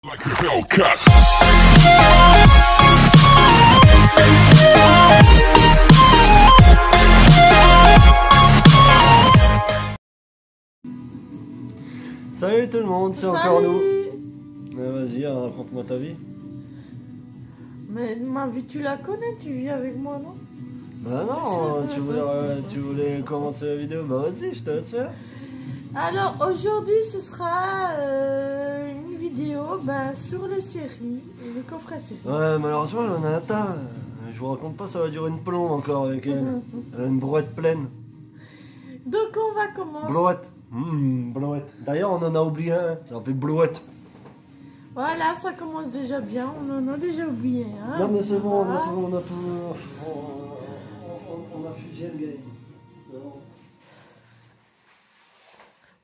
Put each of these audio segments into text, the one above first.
Like a Hellcat. Salut tout le monde, c'est encore nous. Mais vas-y, raconte-moi ta vie. Mais ma vie, tu la connais, tu vis avec moi, non? Bah non, tu voulais commencer la vidéo, bah vas-y, je te laisse faire. Alors aujourd'hui, ce sera une vidéo sur les séries, les coffrets séries. Ouais, malheureusement, elle en a un tas. Je vous raconte pas, ça va durer une plombe encore avec elle. Elle a une brouette pleine. Donc on va commencer. Blouette. Blouette. D'ailleurs, on en a oublié un, ça fait blouette. Voilà, ça commence déjà bien, on en a déjà oublié un. Non mais c'est bon, Voilà. on a fusillé le game. C'est bon.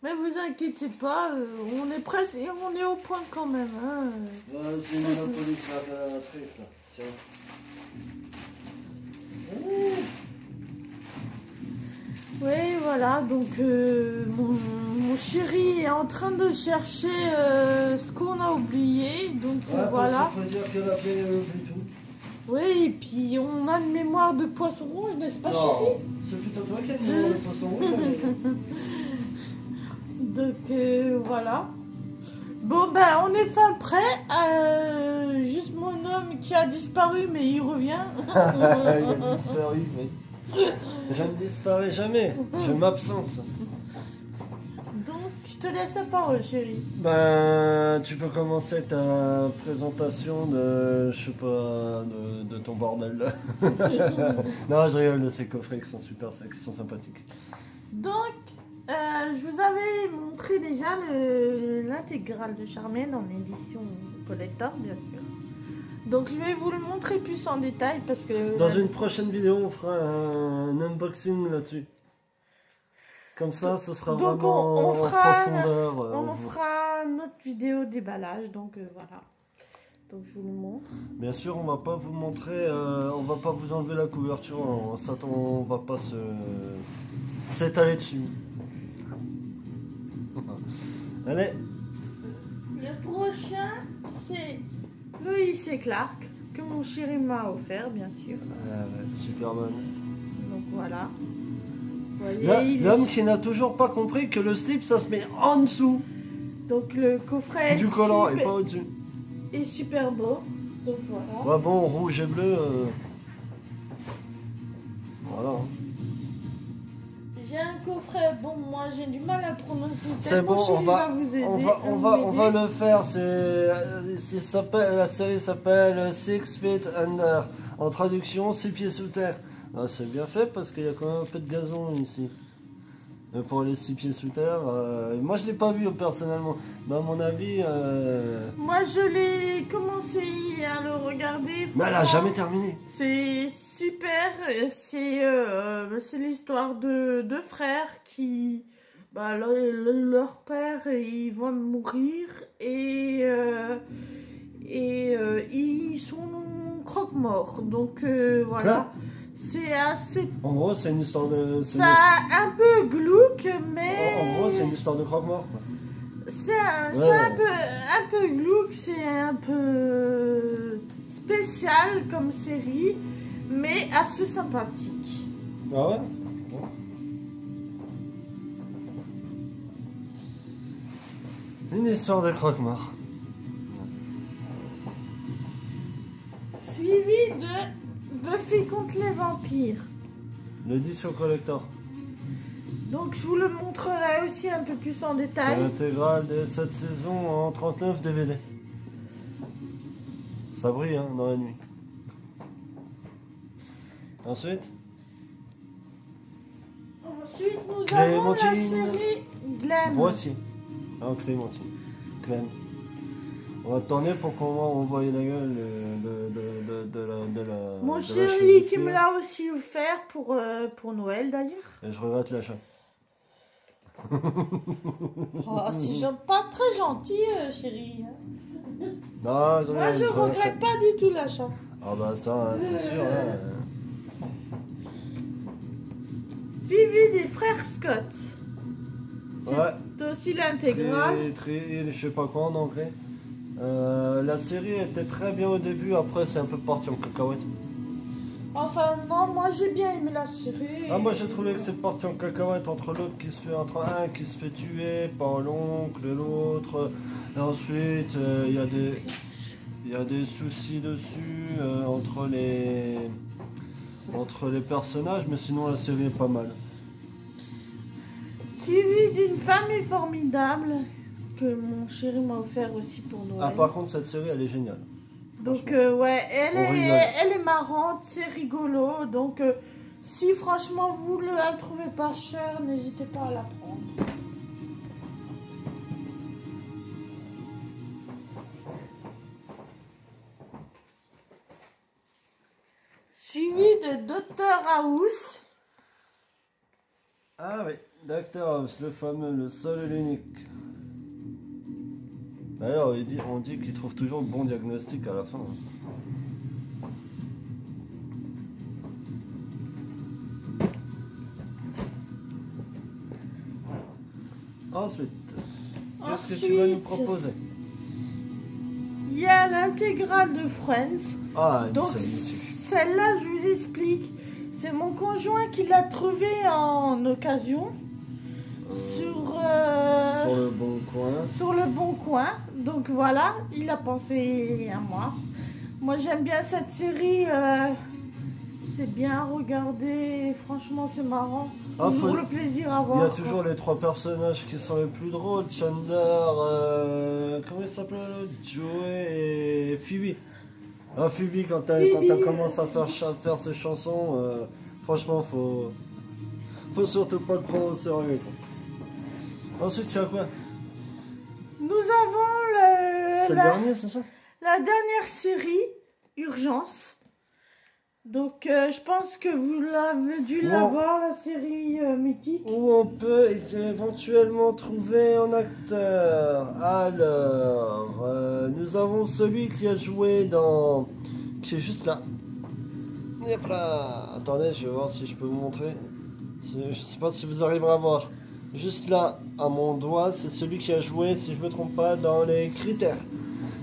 Mais vous inquiétez pas, on est presque, on est au point quand même. Hein. C'est Monopoly qui va faire un truc là. Tiens. Oui, voilà, donc mon chéri est en train de chercher ce qu'on a oublié, donc voilà. Il faut dire qu'elle a fait oublie tout. Oui, et puis on a une mémoire de poisson rouge, n'est-ce pas, Non, chéri? c'est plutôt toi qui as une mémoire de poisson rouge. Donc voilà. Bon on est fin prêt. Juste mon homme qui a disparu, mais il revient. Il a disparu, mais... Je ne disparais jamais, je m'absente. Donc je te laisse la parole, chérie. Ben, tu peux commencer ta présentation de, je sais pas, de ton bordel là. Non, je rigole de ces coffrets qui sont super qui sont sympathiques. Donc, je vous avais montré déjà l'intégrale de Charmaine en édition collector, bien sûr. Donc, je vais vous le montrer plus en détail parce que... Dans une prochaine vidéo, on fera un unboxing là-dessus. Comme ça, ce sera donc vraiment on en fera profondeur. on fera notre vidéo déballage, donc voilà. Donc, je vous le montre. Bien sûr, on va pas vous montrer, on va pas vous enlever la couverture, on va pas s'étaler dessus. Allez. Le prochain, c'est Loïs et Clark, que mon chéri m'a offert, bien sûr. Superman. Donc voilà. Vous voyez, L'homme qui n'a toujours pas compris que le slip, ça se met en dessous. Donc le coffret Du collant et pas au-dessus. est super beau. Donc voilà. Ouais, bon, rouge et bleu. Voilà. J'ai un coffret, bon moi j'ai du mal à prononcer. C'est bon, on va vous aider. on va le faire. La série s'appelle Six Feet Under. En traduction, 6 pieds sous terre. Ah, c'est bien fait parce qu'il y a quand même un peu de gazon ici. Pour les 6 pieds sous terre, moi je l'ai pas vu personnellement. Mais à mon avis. Moi je l'ai commencé à le regarder. Mais elle a jamais terminé. C'est super. C'est l'histoire de deux frères qui. Leur père ils vont mourir et ils sont croque-morts. Donc voilà. C'est assez. En gros, c'est une histoire de. Ça un peu glauque, mais. En gros, c'est une histoire de croque-mort. C'est un peu glauque, c'est un peu spécial comme série, mais assez sympathique. Ah ouais? Une histoire de croque-mort. Suivi de Buffy contre les vampires. L'édition collector. Donc je vous le montrerai aussi un peu plus en C'est détail. l'intégrale de cette saison en 39 DVD. Ça brille hein, dans la nuit. Ensuite, Nous avons la Clémentine. série Glam. Voici. Ah, Clémentine. Clem. On va tourner pour qu'on voie la gueule de la. Mon de la chéri qui chevalière. me l'a aussi offert pour Noël d'ailleurs. Et je regrette l'achat. Oh, c'est pas très gentil, chérie. Non, Moi, je regrette pas du tout l'achat. Ah bah ça, hein, c'est sûr. Hein. Suivi des frères Scott. C'est Ouais. aussi l'intégrale. Je sais pas quoi en anglais. la série était très bien au début, après c'est un peu parti en cacahuète. Enfin, non, moi j'ai bien aimé la série. Ah, moi j'ai trouvé que c'est parti en cacahuète entre entre un qui se fait tuer par l'oncle et l'autre. Et ensuite, il y a des soucis dessus entre les personnages, mais sinon la série est pas mal. Suivi d'une famille formidable que mon chéri m'a offert aussi pour Noël. Ah, par contre, cette série elle est géniale. Donc ouais, elle est marrante, c'est rigolo. Donc si franchement vous ne la trouvez pas chère, n'hésitez pas à la prendre. Suivi de Dr House. Ah oui, Dr House, le fameux, le seul et l'unique. D'ailleurs, on dit qu'il trouve toujours le bon diagnostic à la fin. Ensuite, qu'est-ce que tu vas nous proposer? Il y a l'intégrale de Friends. Ah, donc celle-là, je vous explique. C'est mon conjoint qui l'a trouvée en occasion sur le bon coin. Sur le bon coin. Donc voilà, il a pensé à moi. Moi, j'aime bien cette série. C'est bien à regarder. Franchement, c'est marrant. Toujours le plaisir à voir. Il y a toujours les trois personnages qui sont les plus drôles. Chandler, comment il s'appelle? Joey et Phoebe. Ah, Phoebe, quand elle commence à faire ses chansons, franchement, faut surtout pas le prendre au sérieux. Ensuite, tu as quoi? Nous avons c'est le dernier, c'est ça? La dernière série, Urgence. Donc, je pense que vous l'avez dû l'avoir, la série mythique. Où on peut éventuellement trouver un acteur. Alors, nous avons celui qui a joué dans... qui est juste là. Hop là. Attendez, je vais voir si je peux vous montrer. Je sais pas si vous arriverez à voir. Juste là, à mon doigt, c'est celui qui a joué, si je me trompe pas, dans les Critères.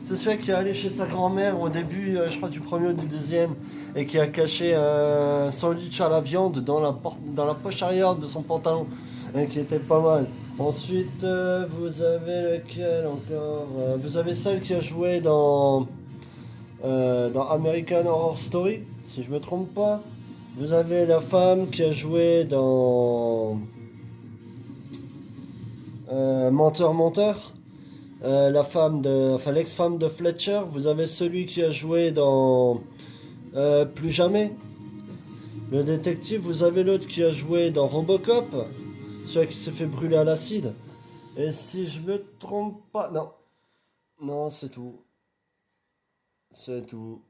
C'est celui qui est allé chez sa grand-mère au début, je crois, du premier ou du deuxième, et qui a caché un sandwich à la viande dans la poche arrière de son pantalon, qui était pas mal. Ensuite, vous avez lequel encore? Vous avez celle qui a joué dans American Horror Story, si je me trompe pas. Vous avez la femme qui a joué dans Menteur. L'ex-femme de Fletcher. Vous avez celui qui a joué dans Plus Jamais, le détective. Vous avez l'autre qui a joué dans Robocop, celui qui s'est fait brûler à l'acide. Et si je me trompe pas, non, c'est tout. C'est tout.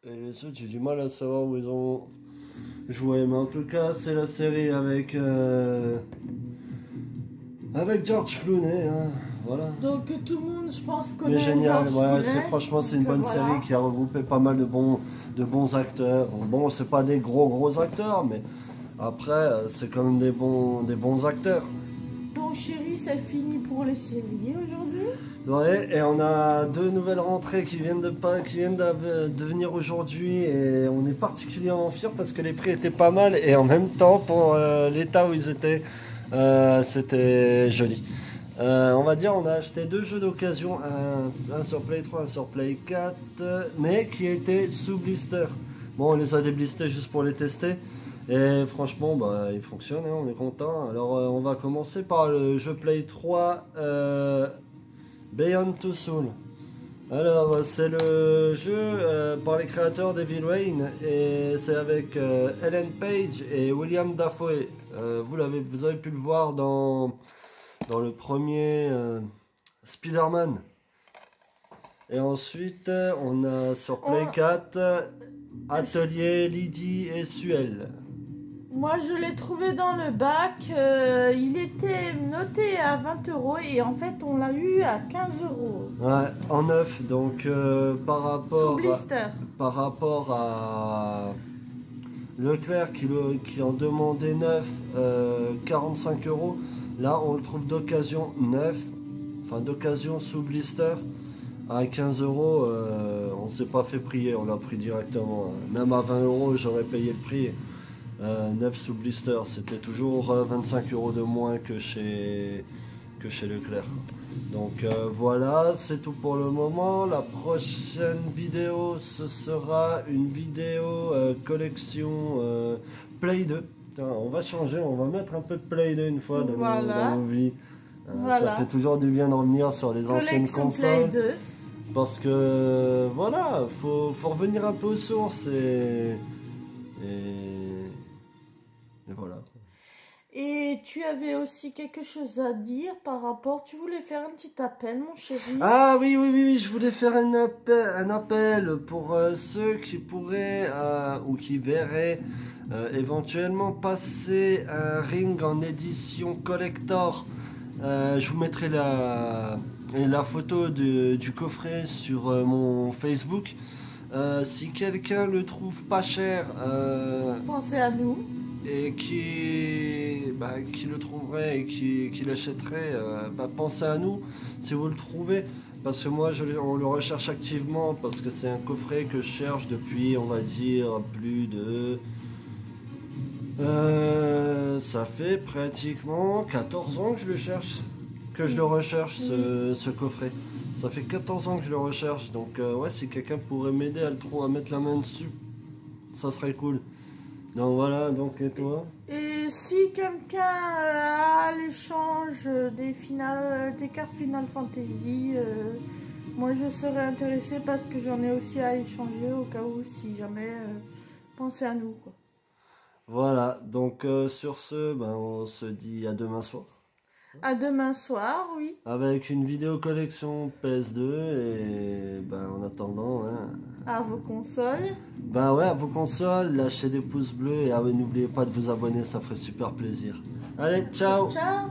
Et les autres, j'ai du mal à savoir où ils ont joué, mais en tout cas, c'est la série avec George Clooney, hein. Voilà. Donc tout le monde, je pense, connaît. Mais génial, George ouais, franchement, c'est une bonne série qui a regroupé pas mal de bons acteurs. Bon, c'est pas des gros acteurs, mais après, c'est quand même des bons acteurs. Donc chérie, c'est fini pour les séries aujourd'hui. Ouais, et on a deux nouvelles rentrées qui viennent de venir aujourd'hui, et on est particulièrement fiers parce que les prix étaient pas mal, et en même temps, pour l'état où ils étaient, c'était joli. On va dire, on a acheté deux jeux d'occasion, un sur Play 3, un sur Play 4, mais qui étaient sous blister. Bon, on les a déblistés juste pour les tester, et franchement, bah, ils fonctionnent, hein, on est content. Alors, on va commencer par le jeu Play 3, Beyond Two Souls. Alors, c'est le jeu par les créateurs d'Evil Rain, et c'est avec Ellen Page et William Dafoe. Vous avez pu le voir dans le premier Spider-Man. Et ensuite, on a sur Play 4 Atelier, Lydie et Suel. Moi, je l'ai trouvé dans le bac. Il était noté à 20 € et en fait, on l'a eu à 15 €. Ouais, en neuf. Donc, par rapport à Leclerc qui en demandait 9, 45 €. Là, on le trouve d'occasion 9. enfin d'occasion sous blister à 15 euros. On ne s'est pas fait prier, on l'a pris directement. Même à 20 euros, j'aurais payé le prix. 9 sous blister, c'était toujours 25 euros de moins que chez Leclerc. Donc voilà, c'est tout pour le moment. La prochaine vidéo, ce sera une vidéo collection Play 2. Tiens, on va changer, on va mettre un peu de Play 2 une fois dans nos vies. Ça fait toujours du bien de revenir sur les anciennes consoles. Play 2. Parce que voilà, faut revenir un peu aux sources et voilà. Et tu avais aussi quelque chose à dire par rapport... Tu voulais faire un petit appel, mon chéri? Ah oui, je voulais faire un appel pour ceux qui pourraient ou qui verraient éventuellement passer un ring en édition collector. Je vous mettrai la photo du coffret sur mon Facebook. Si quelqu'un le trouve pas cher, Pensez à nous. et qui le trouverait et qui l'achèterait, pensez à nous si vous le trouvez, parce que moi on le recherche activement, parce que c'est un coffret que je cherche depuis, on va dire, plus de ça fait pratiquement 14 ans que je le cherche, ce coffret. Ça fait 14 ans que je le recherche, donc ouais, si quelqu'un pourrait m'aider à mettre la main dessus, ça serait cool. Donc voilà, donc et toi? Et si quelqu'un a l'échange des cartes Final Fantasy, moi je serais intéressée parce que j'en ai aussi à échanger au cas où, si jamais, pensez à nous, quoi. Voilà, donc sur ce, on se dit à demain soir. À demain soir, oui. Avec une vidéo collection PS2 et en attendant, À vos consoles. ouais, à vos consoles, lâchez des pouces bleus et n'oubliez pas de vous abonner, ça ferait super plaisir. Allez, ciao! Ciao!